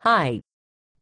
Hi.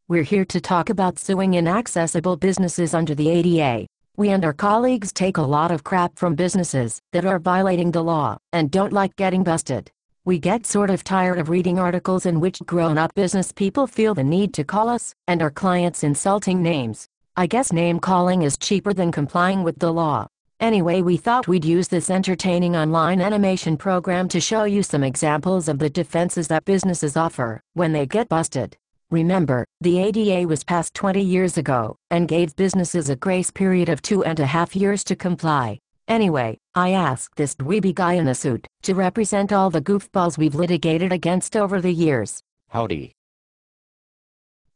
We're here to talk about suing inaccessible businesses under the ADA. We and our colleagues take a lot of crap from businesses that are violating the law and don't like getting busted. We get sort of tired of reading articles in which grown-up business people feel the need to call us and our clients insulting names. I guess name calling is cheaper than complying with the law. Anyway, we thought we'd use this entertaining online animation program to show you some examples of the defenses that businesses offer when they get busted. Remember, the ADA was passed 20 years ago and gave businesses a grace period of 2.5 years to comply. Anyway, I asked this dweeby guy in a suit to represent all the goofballs we've litigated against over the years. Howdy.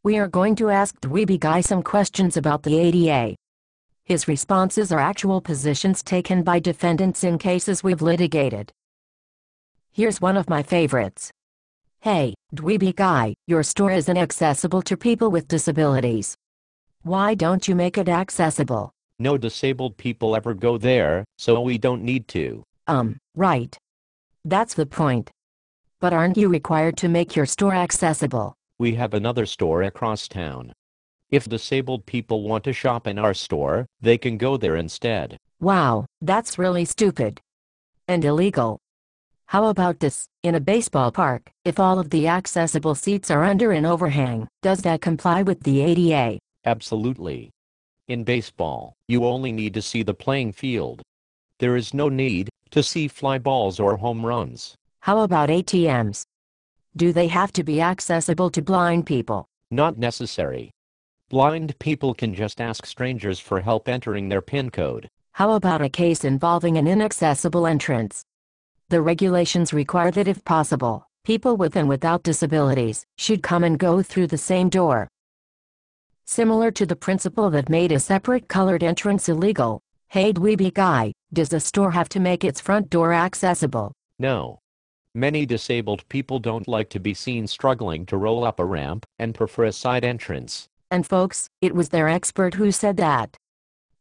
We are going to ask dweeby guy some questions about the ADA. His responses are actual positions taken by defendants in cases we've litigated. Here's one of my favorites. Hey, dweeby guy, your store is inaccessible to people with disabilities. Why don't you make it accessible? No disabled people ever go there, so we don't need to. Right. That's the point. But aren't you required to make your store accessible? We have another store across town. If disabled people want to shop in our store, they can go there instead. Wow, that's really stupid. And illegal. How about this? In a baseball park, if all of the accessible seats are under an overhang, does that comply with the ADA? Absolutely. In baseball, you only need to see the playing field. There is no need to see fly balls or home runs. How about ATMs? Do they have to be accessible to blind people? Not necessary. Blind people can just ask strangers for help entering their PIN code. How about a case involving an inaccessible entrance? The regulations require that if possible, people with and without disabilities should come and go through the same door. Similar to the principle that made a separate colored entrance illegal, hey dweeby guy, does a store have to make its front door accessible? No. Many disabled people don't like to be seen struggling to roll up a ramp and prefer a side entrance. And folks, it was their expert who said that.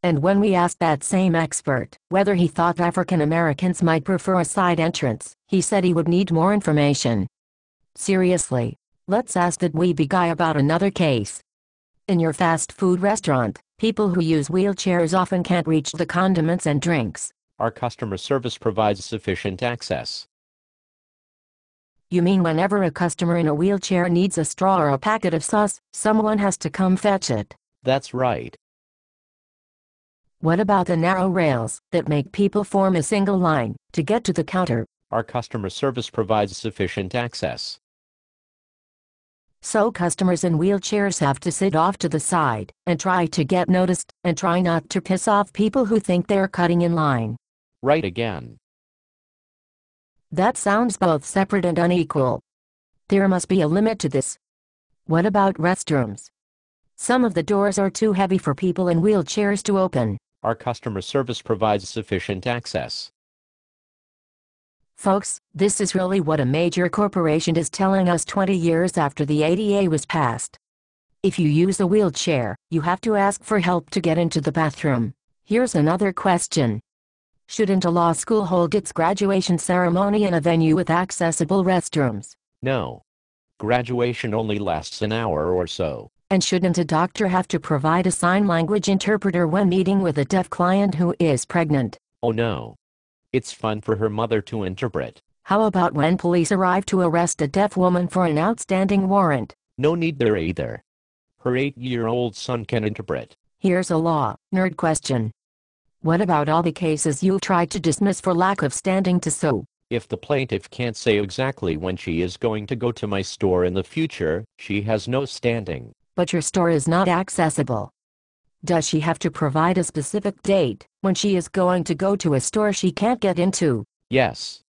And when we asked that same expert whether he thought African Americans might prefer a side entrance, he said he would need more information. Seriously, let's ask the dweeby guy about another case. In your fast food restaurant, people who use wheelchairs often can't reach the condiments and drinks. Our customer service provides sufficient access. You mean whenever a customer in a wheelchair needs a straw or a packet of sauce, someone has to come fetch it? That's right. What about the narrow rails that make people form a single line to get to the counter? Our customer service provides sufficient access. So customers in wheelchairs have to sit off to the side and try to get noticed and try not to piss off people who think they're cutting in line. Right again. That sounds both separate and unequal. There must be a limit to this. What about restrooms? Some of the doors are too heavy for people in wheelchairs to open. Our customer service provides sufficient access. Folks, this is really what a major corporation is telling us 20 years after the ADA was passed. If you use a wheelchair, you have to ask for help to get into the bathroom. Here's another question. Shouldn't a law school hold its graduation ceremony in a venue with accessible restrooms? No. Graduation only lasts an hour or so. And shouldn't a doctor have to provide a sign language interpreter when meeting with a deaf client who is pregnant? Oh no. It's fun for her mother to interpret. How about when police arrive to arrest a deaf woman for an outstanding warrant? No need there either. Her 8-year-old son can interpret. Here's a law nerd question. What about all the cases you've tried to dismiss for lack of standing to sue? If the plaintiff can't say exactly when she is going to go to my store in the future, she has no standing. But your store is not accessible. Does she have to provide a specific date when she is going to go to a store she can't get into? Yes.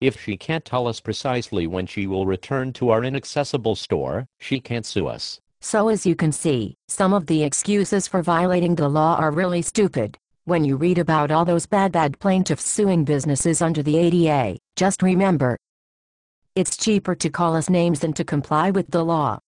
If she can't tell us precisely when she will return to our inaccessible store, she can't sue us. So as you can see, some of the excuses for violating the law are really stupid. When you read about all those bad plaintiffs suing businesses under the ADA, just remember, it's cheaper to call us names than to comply with the law.